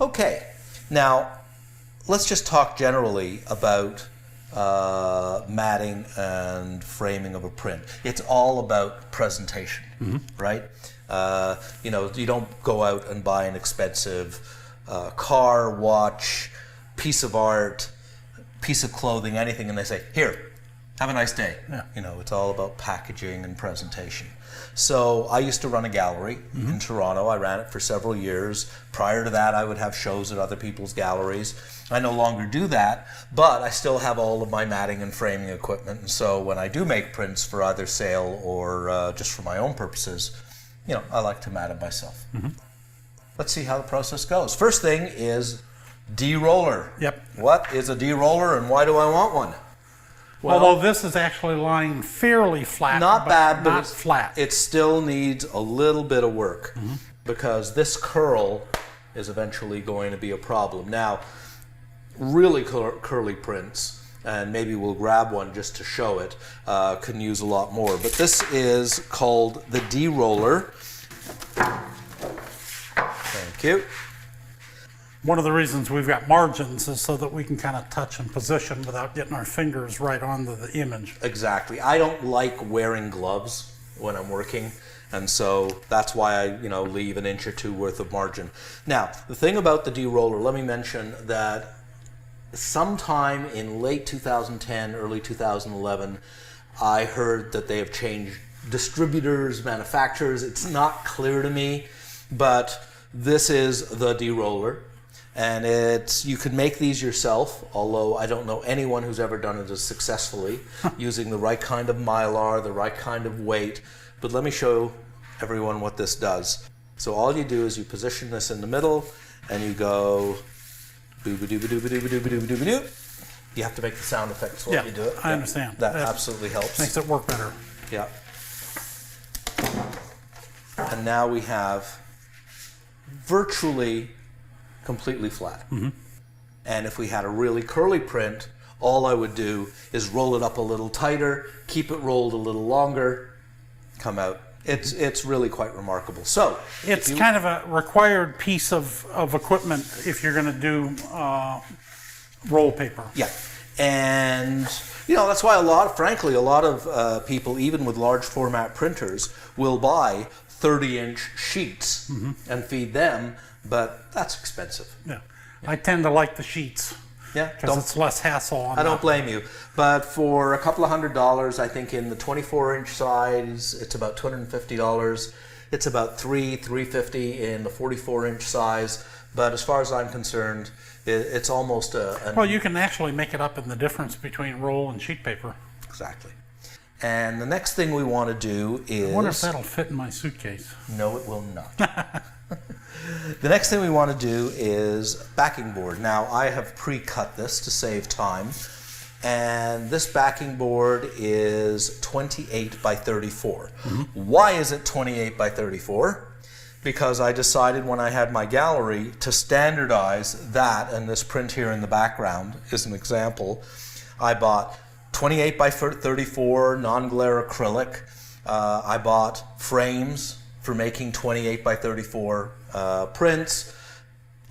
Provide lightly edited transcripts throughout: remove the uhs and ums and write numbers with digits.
Okay, now let's just talk generally about matting and framing of a print. It's all about presentation, right? You know, you don't go out and buy an expensive car, watch, piece of art, piece of clothing, anything, and they say, here, have a nice day. Yeah. You know, it's all about packaging and presentation. So I used to run a gallery in Toronto. I ran it for several years. Prior to that, I would have shows at other people's galleries. I no longer do that, but I still have all of my matting and framing equipment. And so when I do make prints for either sale or just for my own purposes, you know, I like to mat it myself. Let's see how the process goes. First thing is de-roller. Yep. What is a de-roller and why do I want one? Well, although this is actually lying fairly flat. Not bad, but not flat. It still needs a little bit of work because this curl is eventually going to be a problem. Now, really curly prints, and maybe we'll grab one just to show it, can use a lot more. But this is called the de-roller. Thank you. One of the reasons we've got margins is so that we can kind of touch and position without getting our fingers right onto the image. Exactly. I don't like wearing gloves when I'm working, and so that's why I, you know, leave an inch or two worth of margin. Now, the thing about the de-roller, let me mention that sometime in late 2010, early 2011, I heard that they have changed distributors, manufacturers. It's not clear to me, but this is the de-roller. And you can make these yourself, although I don't know anyone who's ever done it as successfully, using the right kind of mylar, the right kind of weight. But let me show everyone what this does. So all you do is you position this in the middle, and you go boo-ba-doo-ba-doo-ba-doo-ba-doo-ba-doo-ba-doo. You have to make the sound effects while you do it. I understand. That absolutely helps. Makes it work better. Yeah. And now we have virtually completely flat. And if we had a really curly print, all I would do is roll it up a little tighter, keep it rolled a little longer, come out. It's really quite remarkable. So it's kind of a required piece of equipment if you're going to do roll paper. Yeah, and you know that's why frankly, a lot of people, even with large format printers, will buy 30-inch sheets and feed them. But that's expensive. Yeah. I tend to like the sheets. Yeah, because it's less hassle on I don't blame you. But for a couple of $100, I think in the 24-inch size, it's about $250. It's about $350 in the 44-inch size. But as far as I'm concerned, it's almost well, you can actually make it up in the difference between roll and sheet paper. Exactly. And the next thing we want to do is... I wonder if that'll fit in my suitcase. No, it will not. The next thing we want to do is backing board. Now, I have pre-cut this to save time, and this backing board is 28 by 34. Why is it 28 by 34? Because I decided when I had my gallery to standardize that, and this print here in the background is an example. I bought 28 by 34 non-glare acrylic. I bought frames for making 28 by 34 prints.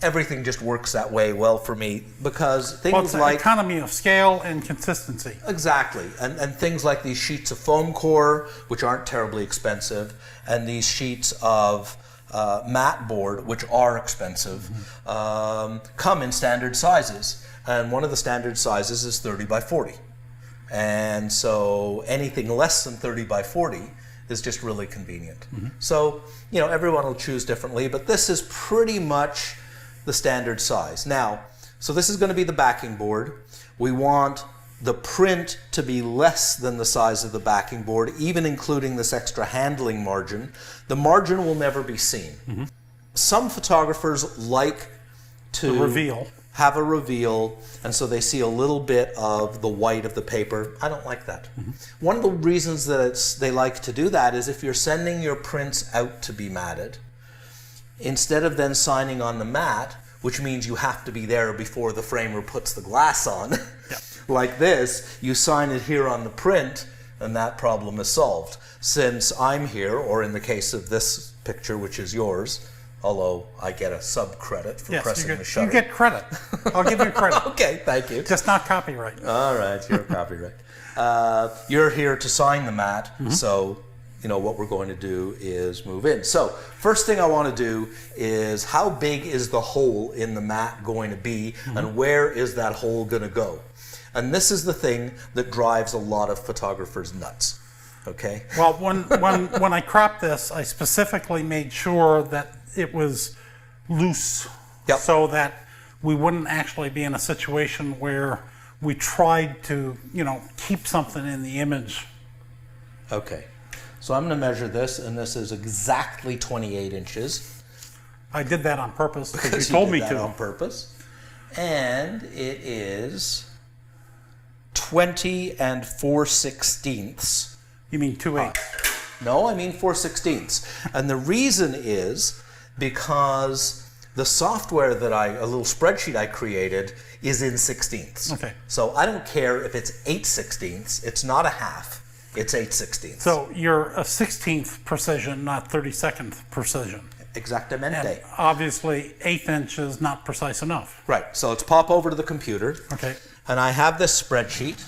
Everything just works that way well for me because things like economy of scale and consistency. Exactly, and things like these sheets of foam core, which aren't terribly expensive, and these sheets of mat board, which are expensive, come in standard sizes. And one of the standard sizes is 30 by 40. And so anything less than 30 by 40 is just really convenient. So, you know, everyone will choose differently, but this is pretty much the standard size. Now, so this is going to be the backing board. We want the print to be less than the size of the backing board, even including this extra handling margin. The margin will never be seen. Some photographers like to have a reveal, and so they see a little bit of the white of the paper. I don't like that. One of the reasons that they like to do that is if you're sending your prints out to be matted, instead of then signing on the mat, which means you have to be there before the framer puts the glass on, like this, you sign it here on the print, and that problem is solved. Since I'm here, or in the case of this picture, which is yours, although I get a sub-credit for pressing the shutter. You get credit. I'll give you credit. Okay, thank you. Just not copyright. All right, you're copyright. You're here to sign the mat, so what we're going to do is move in. So first thing I want to do is, how big is the hole in the mat going to be, and where is that hole going to go? And this is the thing that drives a lot of photographers nuts. Okay. Well, when I cropped this, I specifically made sure that it was loose, so that we wouldn't actually be in a situation where we tried to, keep something in the image. Okay. So I'm going to measure this, and this is exactly 28 inches. I did that on purpose because you told me to. On purpose. And it is 20 4/16. You mean 2/8? No, I mean 4/16. And the reason is because the software a little spreadsheet I created is in 16ths. Okay. So I don't care if it's 8/16. It's not a half. It's 8/16. So you're a 16th precision, not 32nd precision. Exactamente. And obviously, 1/8 inch is not precise enough. Right. So let's pop over to the computer. Okay. And I have this spreadsheet.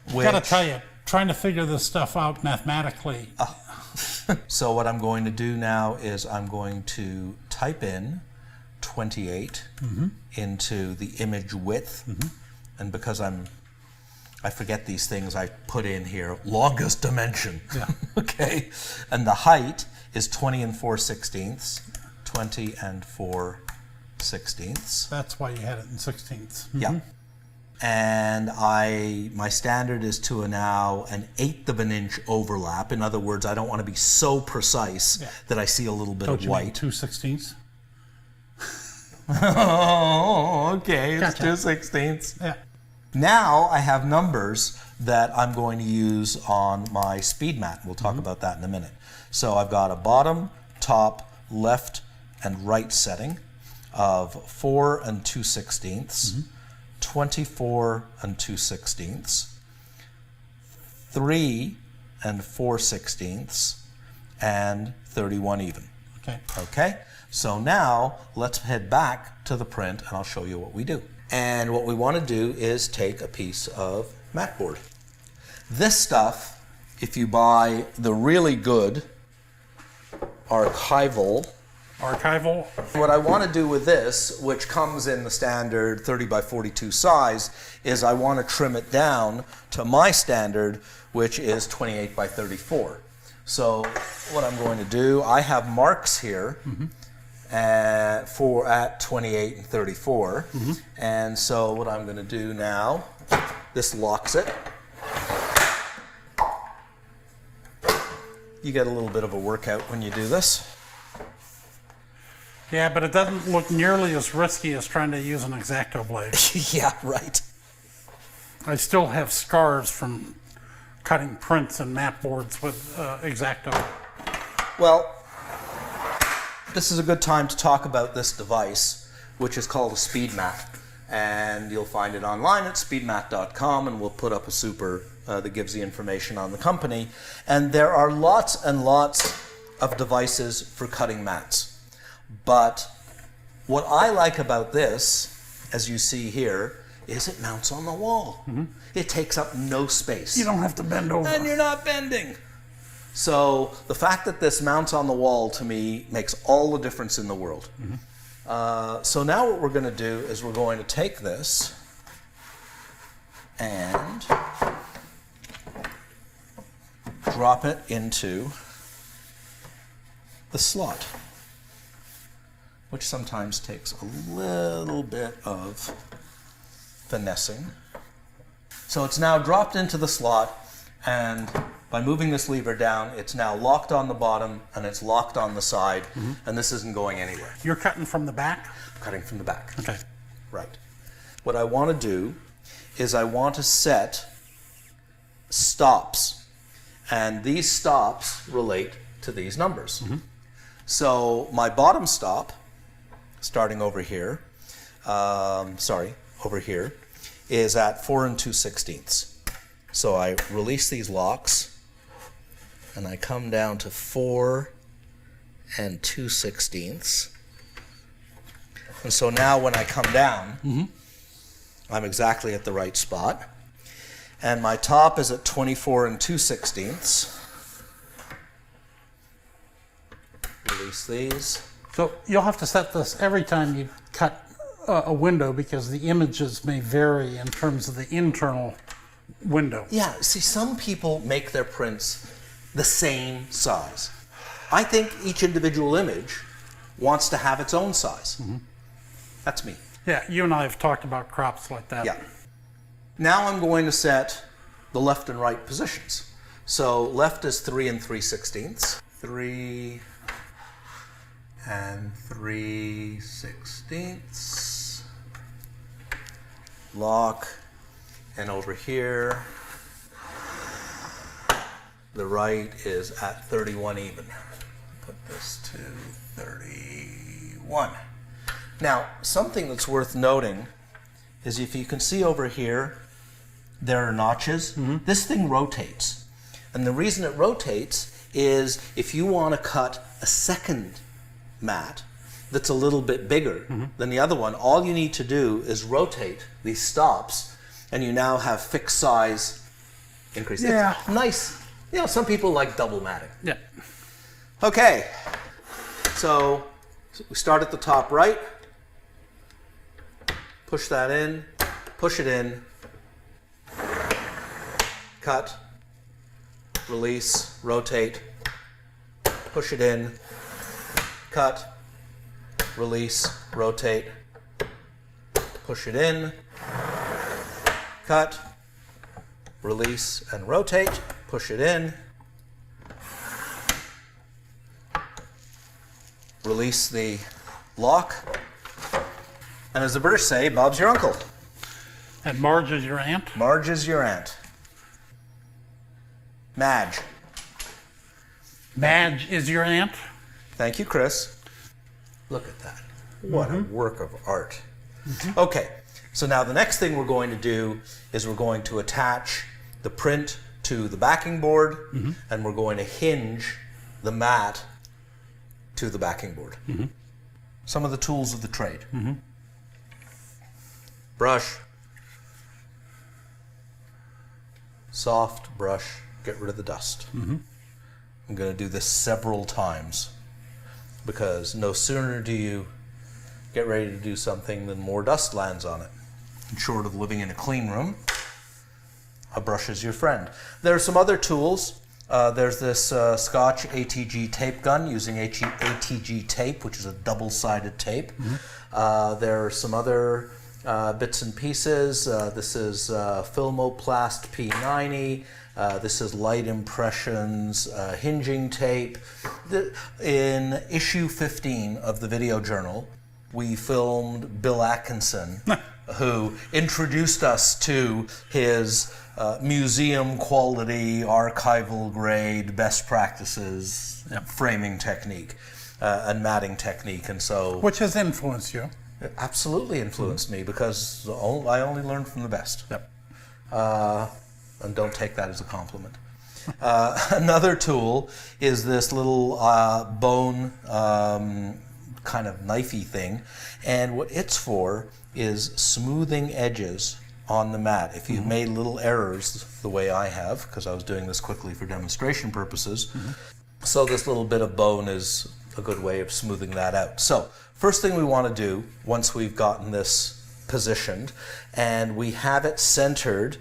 I've got to tell you, trying to figure this stuff out mathematically. So what I'm going to do now is I'm going to type in 28 into the image width. And because I forget these things, I put in here longest dimension. Yeah. Okay. And the height is 20 4/16. 20 4/16. That's why you had it in 16ths. Yeah. And my standard is to now an 1/8 of an inch overlap. In other words, I don't want to be so precise that I see a little bit of white. 2/16. Oh, okay. It's Gotcha. 2/16. Yeah. Now I have numbers that I'm going to use on my SpeedMat. We'll talk about that in a minute. So I've got a bottom, top, left, and right setting of 4 2/16, 24 2/16, 3 4/16, and 31 even. Okay. Okay? So now let's head back to the print, and I'll show you what we do. And what we want to do is take a piece of mat board. This stuff, if you buy the really good Archival, what I want to do with this, which comes in the standard 30 by 42 size, is I want to trim it down to my standard, which is 28 by 34. So what I'm going to do, I have marks here at 28 and 34. And so what I'm going to do now, this locks it. You get a little bit of a workout when you do this. Yeah, but it doesn't look nearly as risky as trying to use an X-Acto blade. Yeah, right. I still have scars from cutting prints and mat boards with X-Acto. Well, this is a good time to talk about this device, which is called a SpeedMat. And you'll find it online at speedmat.com, and we'll put up a super that gives the information on the company. And there are lots and lots of devices for cutting mats. But what I like about this, as you see here, is it mounts on the wall. It takes up no space. You don't have to bend over. And you're not bending. So the fact that this mounts on the wall, to me, makes all the difference in the world. So now what we're going to do is we're going to take this and drop it into the slot, which sometimes takes a little bit of finessing. So it's now dropped into the slot, and by moving this lever down, it's now locked on the bottom and it's locked on the side, and this isn't going anywhere. You're cutting from the back? I'm cutting from the back. Okay. Right. What I want to do is I want to set stops, and these stops relate to these numbers. So my bottom stop, starting over here, over here, is at 4 2/16. So I release these locks, and I come down to 4 2/16. And so now when I come down, I'm exactly at the right spot. And my top is at 24 2/16. Release these. So you'll have to set this every time you cut a window because the images may vary in terms of the internal window. Yeah, see, some people make their prints the same size. I think each individual image wants to have its own size. That's me. Yeah, you and I have talked about crops like that. Yeah. Now I'm going to set the left and right positions. So left is 3 3/16. 3 3/16. Lock. And over here, the right is at 31 even. Put this to 31. Now, something that's worth noting is if you can see over here, there are notches. This thing rotates. And the reason it rotates is if you want to cut a second mat that's a little bit bigger than the other one, all you need to do is rotate these stops and you now have fixed size increase. Yeah. It's nice. You know, some people like double matting. Yeah. Okay. So we start at the top right. Push that in. Push it in. Cut. Release. Rotate. Push it in. Cut. Release. Rotate. Push it in. Cut, release, and rotate. Push it in. Release the lock. And as the British say, Bob's your uncle. And Marge is your aunt? Marge is your aunt. Madge. Madge is your aunt? Thank you, Chris. Look at that. What a work of art. Okay. So now the next thing we're going to do is we're going to attach the print to the backing board and we're going to hinge the mat to the backing board. Some of the tools of the trade. Brush. Soft brush, get rid of the dust. I'm going to do this several times because no sooner do you get ready to do something than more dust lands on it. And short of living in a clean room, a brush is your friend. There are some other tools. There's this Scotch ATG tape gun using ATG tape, which is a double-sided tape. There are some other bits and pieces. This is Filmoplast P90. This is Light Impressions hinging tape. In issue 15 of the Video Journal, we filmed Bill Atkinson, who introduced us to his museum quality, archival grade, best practices framing technique and matting technique. And so, which has influenced you? It absolutely influenced me because I only learned from the best. And don't take that as a compliment. Another tool is this little bone kind of knifey thing, and what it's for is smoothing edges on the mat. If you've made little errors the way I have, because I was doing this quickly for demonstration purposes, so this little bit of bone is a good way of smoothing that out. So first thing we want to do once we've gotten this positioned and we have it centered,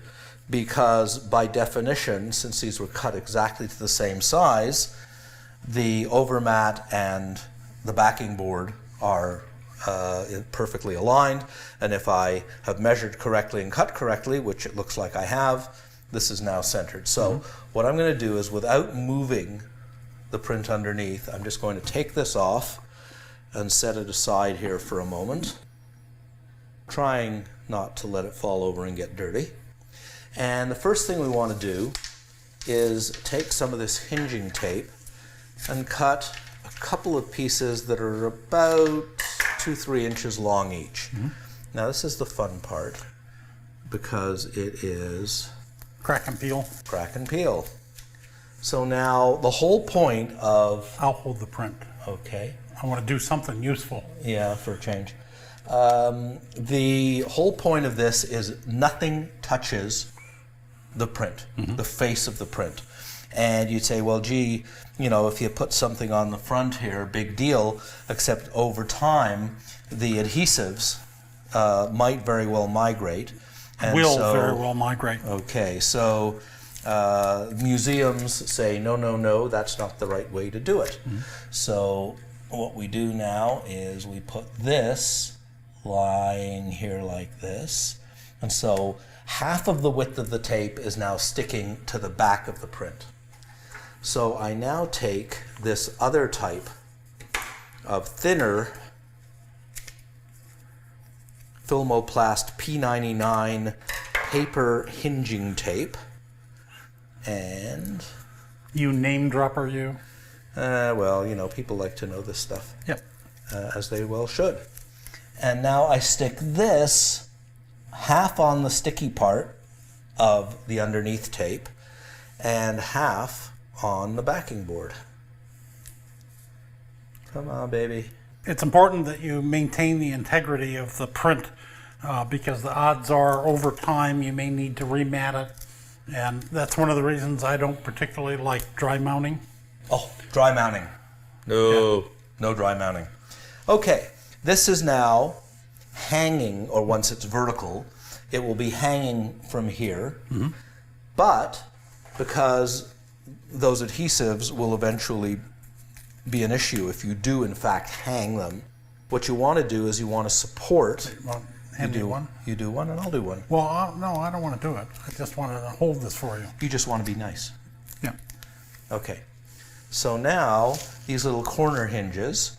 because by definition, since these were cut exactly to the same size, the overmat and the backing board are perfectly aligned, and if I have measured correctly and cut correctly, which it looks like I have, this is now centered. So what I'm going to do is, without moving the print underneath, I'm just going to take this off and set it aside here for a moment, trying not to let it fall over and get dirty. And the first thing we want to do is take some of this hinging tape and cut a couple of pieces that are about 2-3 inches long each. Now this is the fun part, because it is crack and peel. Crack and peel. So now the whole point of... I'll hold the print. Okay. I want to do something useful. Yeah, for a change. The whole point of this is nothing touches the print, the face of the print. And you'd say, well, gee, you know, if you put something on the front here, big deal, except over time, the adhesives might very well migrate. And Very well migrate. Okay, so museums say, no, that's not the right way to do it. So what we do now is we put this lying here like this, and so half of the width of the tape is now sticking to the back of the print. So I now take this other type of thinner Filmoplast P99 paper hinging tape, and you name dropper, you? Well, you know, people like to know this stuff. Yep. As they well should. And now I stick this half on the sticky part of the underneath tape and half on the backing board. Come on, baby. It's important that you maintain the integrity of the print because the odds are over time you may need to remat it. And that's one of the reasons I don't particularly like dry mounting. Oh, dry mounting. No, no dry mounting. Okay, this is now hanging, or once it's vertical, it will be hanging from here. But because those adhesives will eventually be an issue if you do in fact hang them, what you want to do is you want to support. Hand me one? You do one and I'll do one. Well, no, I don't want to do it. I just want to hold this for you. You just want to be nice. Yeah. Okay. So now these little corner hinges,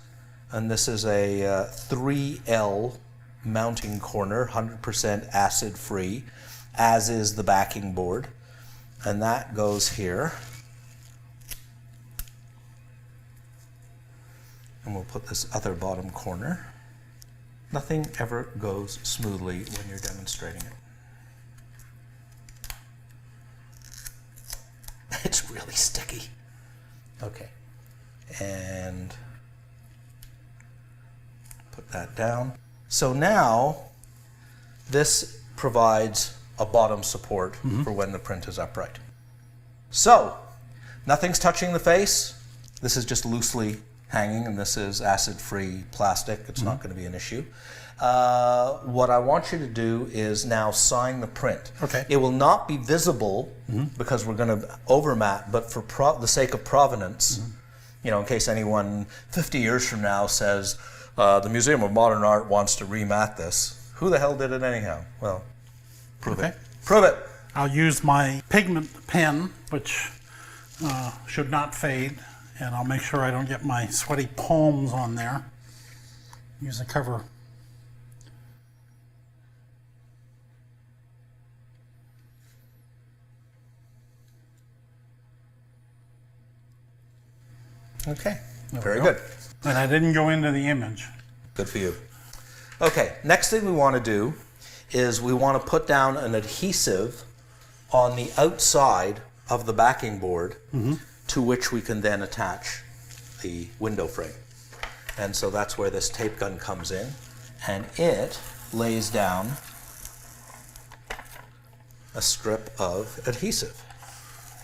and this is a 3L mounting corner, 100% acid free, as is the backing board, and that goes here. And we'll put this other bottom corner. Nothing ever goes smoothly when you're demonstrating it. It's really sticky. Okay, and put that down. So now this provides a bottom support for when the print is upright. So nothing's touching the face. This is just loosely hanging, and this is acid-free plastic. It's not going to be an issue. What I want you to do is now sign the print. Okay. It will not be visible because we're going to overmat, but for the sake of provenance, you know, in case anyone 50 years from now says, the Museum of Modern Art wants to remat this, who the hell did it anyhow? Well, prove it. Prove it. I'll use my pigment pen, which should not fade. And I'll make sure I don't get my sweaty palms on there. Use a cover. Okay, very good. And I didn't go into the image. Good for you. Okay, next thing we want to do is we want to put down an adhesive on the outside of the backing board to which we can then attach the window frame. And so that's where this tape gun comes in, and it lays down a strip of adhesive.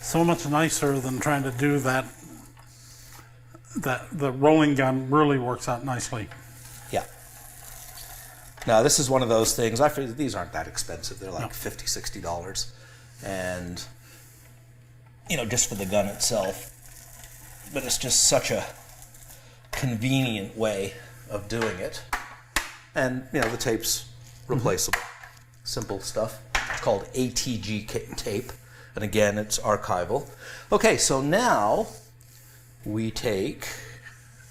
So much nicer than trying to do that. The rolling gun really works out nicely. Yeah. Now this is one of those things, I feel these aren't that expensive. They're like $50, $60. And you know, just for the gun itself. But it's just such a convenient way of doing it. And, you know, the tape's replaceable. Simple stuff. It's called ATG tape. And again, it's archival. Okay, so now we take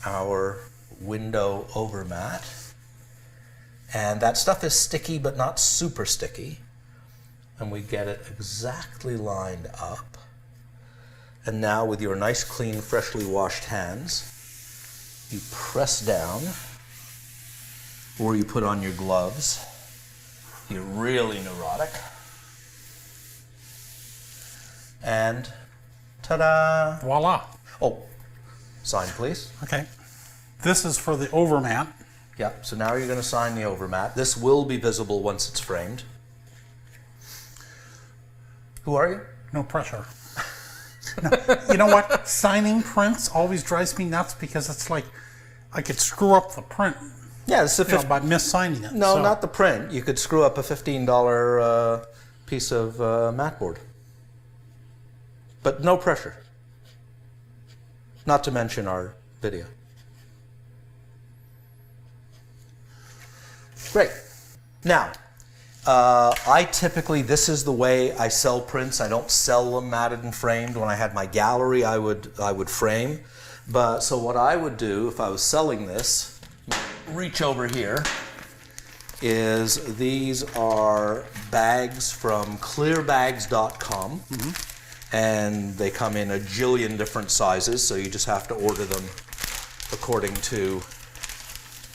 our window overmat. And that stuff is sticky, but not super sticky. And we get it exactly lined up. And now with your nice, clean, freshly washed hands, you press down, or you put on your gloves. You're really neurotic. And ta-da! Voila. Oh, sign please. Okay. This is for the overmat. Yeah, so now you're going to sign the overmat. This will be visible once it's framed. Who are you? No pressure. No. You know what? Signing prints always drives me nuts because it's like I could screw up the print. Yeah, it's a by mis-signing it. No, not the print. You could screw up a $15 piece of mat board. But no pressure. Not to mention our video. Great. Now, I typically, this is the way I sell prints. I don't sell them matted and framed. When I had my gallery, I would frame. But so what I would do if I was selling this, reach over here, is these are bags from ClearBags.com. And they come in a jillion different sizes, so you just have to order them according to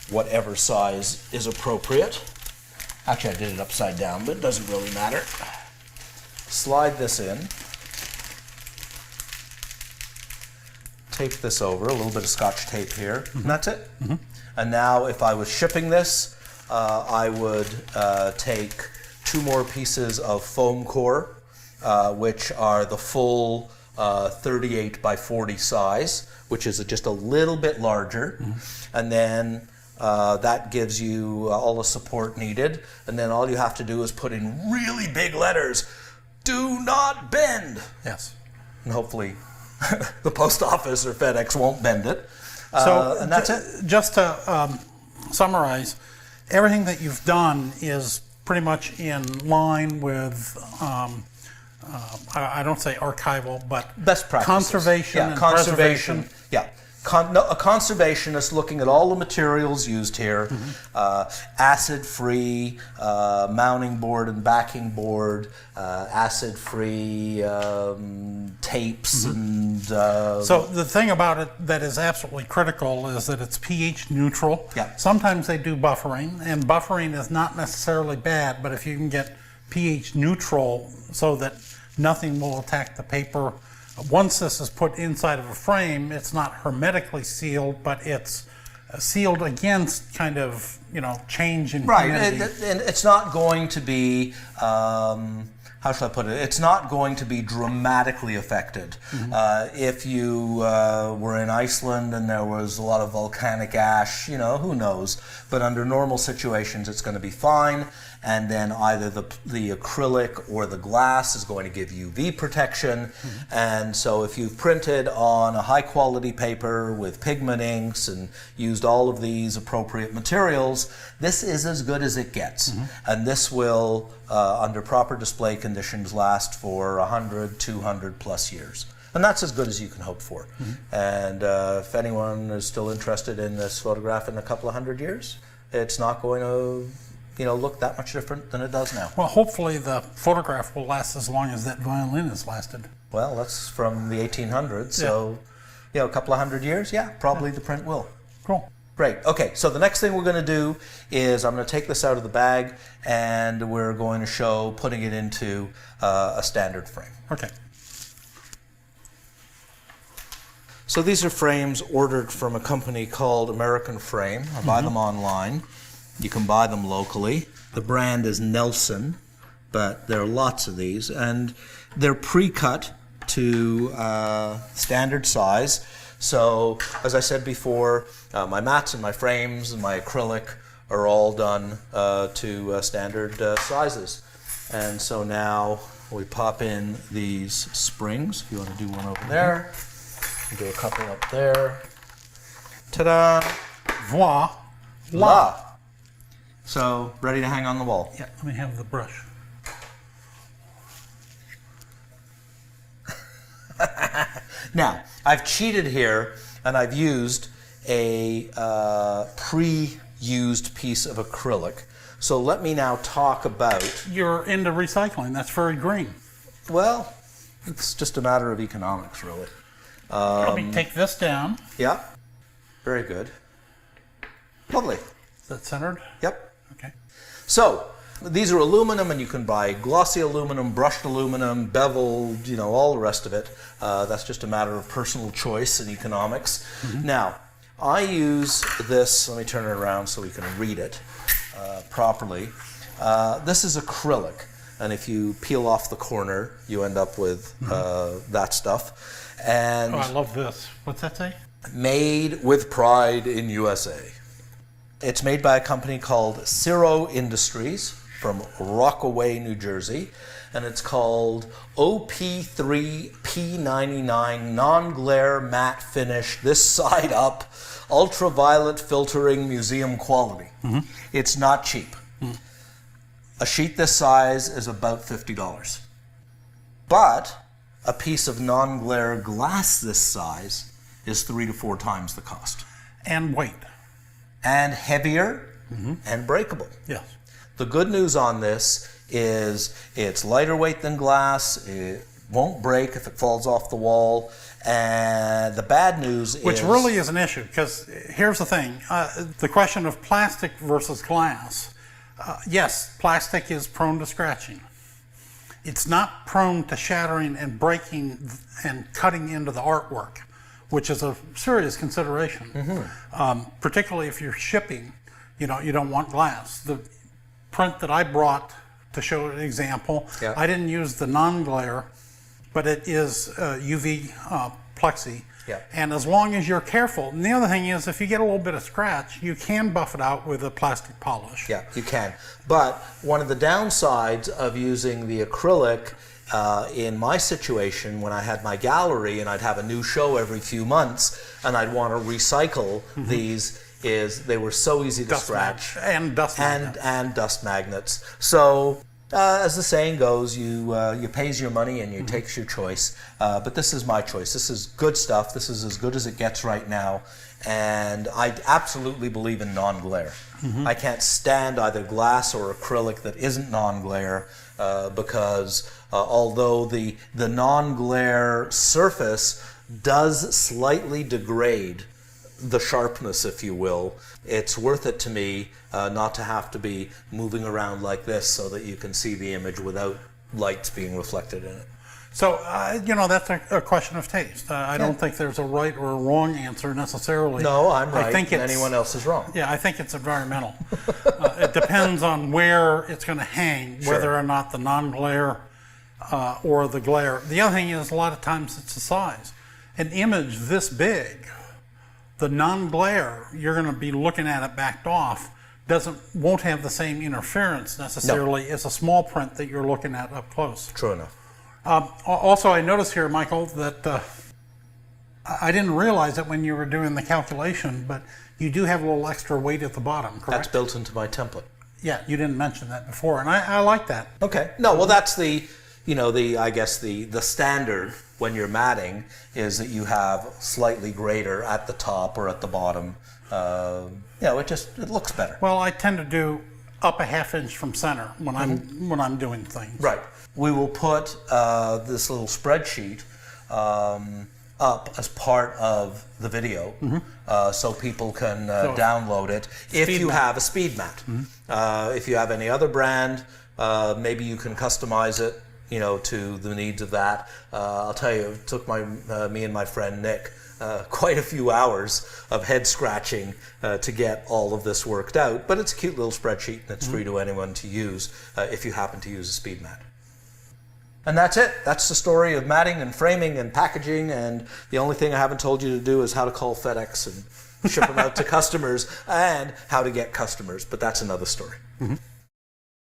whatever size is appropriate. Actually, I did it upside down, but it doesn't really matter. Slide this in. Tape this over, a little bit of Scotch tape here, and that's it. And now if I was shipping this, I would take 2 more pieces of foam core, which are the full 38 by 40 size, which is just a little bit larger. And then that gives you all the support needed. And then all you have to do is put in really big letters, "Do not bend." Yes. And hopefully the post office or FedEx won't bend it. And that's it. Just to summarize, everything that you've done is pretty much in line with, I don't say archival, but best practices. Conservation and preservation. Yeah. A conservationist looking at all the materials used here, acid-free mounting board and backing board, acid-free tapes and... So the thing about it that is absolutely critical is that it's pH neutral. Yeah. Sometimes they do buffering, and buffering is not necessarily bad, but if you can get pH neutral so that nothing will attack the paper. Once this is put inside of a frame, it's not hermetically sealed, but it's sealed against kind of, change in humidity. Right, and it's not going to be, how shall I put it? It's not going to be dramatically affected. If you were in Iceland and there was a lot of volcanic ash, who knows? But under normal situations, it's going to be fine. And then either the acrylic or the glass is going to give UV protection. And so if you've printed on a high quality paper with pigment inks and used all of these appropriate materials, this is as good as it gets. And this will, under proper display conditions, last for 100, 200 plus years. And that's as good as you can hope for. And if anyone is still interested in this photograph in a couple of 100 years, it's not going to look that much different than it does now. Well, hopefully the photograph will last as long as that violin has lasted. Well, that's from the 1800s, so a couple of 100 years, probably the print will. Cool. Great. Okay, so the next thing we're going to do is I'm going to take this out of the bag and we're going to show putting it into a standard frame. Okay. So these are frames ordered from a company called American Frame. I buy them online. You can buy them locally. The brand is Nelson, but there are lots of these, and they're pre-cut to standard size. So, as I said before, my mats and my frames and my acrylic are all done to standard sizes. And so now we pop in these springs. If you want to do one over there, do a couple up there. Ta-da! Voila! So, ready to hang on the wall. Yeah, let me have the brush. Now, I've cheated here, and I've used a pre-used piece of acrylic. So let me now talk about... You're into recycling. That's very green. Well, it's just a matter of economics, really. Let me take this down. Yeah. Very good. Lovely. Is that centered? Yep. Okay. So, these are aluminum, and you can buy glossy aluminum, brushed aluminum, beveled, all the rest of it. That's just a matter of personal choice and economics. Now, I use this, let me turn it around so we can read it properly. This is acrylic, and if you peel off the corner, you end up with that stuff. And I love this. What's that say? Made with pride in USA. It's made by a company called Ciro Industries from Rockaway, New Jersey, and it's called OP3P99 non-glare matte finish, this side up, ultraviolet filtering, museum quality. It's not cheap. A sheet this size is about $50. But a piece of non-glare glass this size is 3 to 4 times the cost. And weight. And heavier and breakable. Yes. The good news on this is it's lighter weight than glass, it won't break if it falls off the wall, and the bad news is... Which really is an issue, because here's the thing, the question of plastic versus glass. Yes, plastic is prone to scratching. It's not prone to shattering and breaking and cutting into the artwork, which is a serious consideration. Particularly if you're shipping, you don't want glass. The print that I brought to show an example, I didn't use the non-glare, but it is UV plexi. And as long as you're careful, and the other thing is if you get a little bit of scratch, you can buff it out with a plastic polish. Yeah, you can. But one of the downsides of using the acrylic in my situation, when I had my gallery and I'd have a new show every few months and I'd want to recycle these, is they were so easy to scratch. And dust magnets. And dust magnets. So, as the saying goes, you pays your money and you takes your choice. But this is my choice. This is good stuff. This is as good as it gets right now. And I absolutely believe in non-glare. I can't stand either glass or acrylic that isn't non-glare because although the non-glare surface does slightly degrade the sharpness, if you will, it's worth it to me not to have to be moving around like this so that you can see the image without lights being reflected in it. So, that's a question of taste. I don't think there's a right or a wrong answer necessarily. No, I'm right, I think and anyone else is wrong. Yeah, I think it's environmental. It depends on where it's going to hang, whether or not the non-glare or the glare. The other thing is a lot of times it's the size. An image this big, the non-glare, you're going to be looking at it backed off, won't have the same interference necessarily as a small print that you're looking at up close. True enough. Also, I noticed here, Michael, that I didn't realize it when you were doing the calculation, but you do have a little extra weight at the bottom, correct? That's built into my template. Yeah, you didn't mention that before, and I like that. Okay. No, well, that's the standard when you're matting is that you have slightly greater at the top or at the bottom. It looks better. Well, I tend to do up a ½ inch from center when I'm doing things. Right. We will put this little spreadsheet up as part of the video so people can download it if you have a SpeedMat. If you have any other brand, maybe you can customize it to the needs of that. I'll tell you, it took me and my friend Nick quite a few hours of head scratching to get all of this worked out, but it's a cute little spreadsheet and it's free to anyone to use if you happen to use a SpeedMat. And that's it. That's the story of matting and framing and packaging, and the only thing I haven't told you to do is how to call FedEx and ship them out to customers and how to get customers, but that's another story.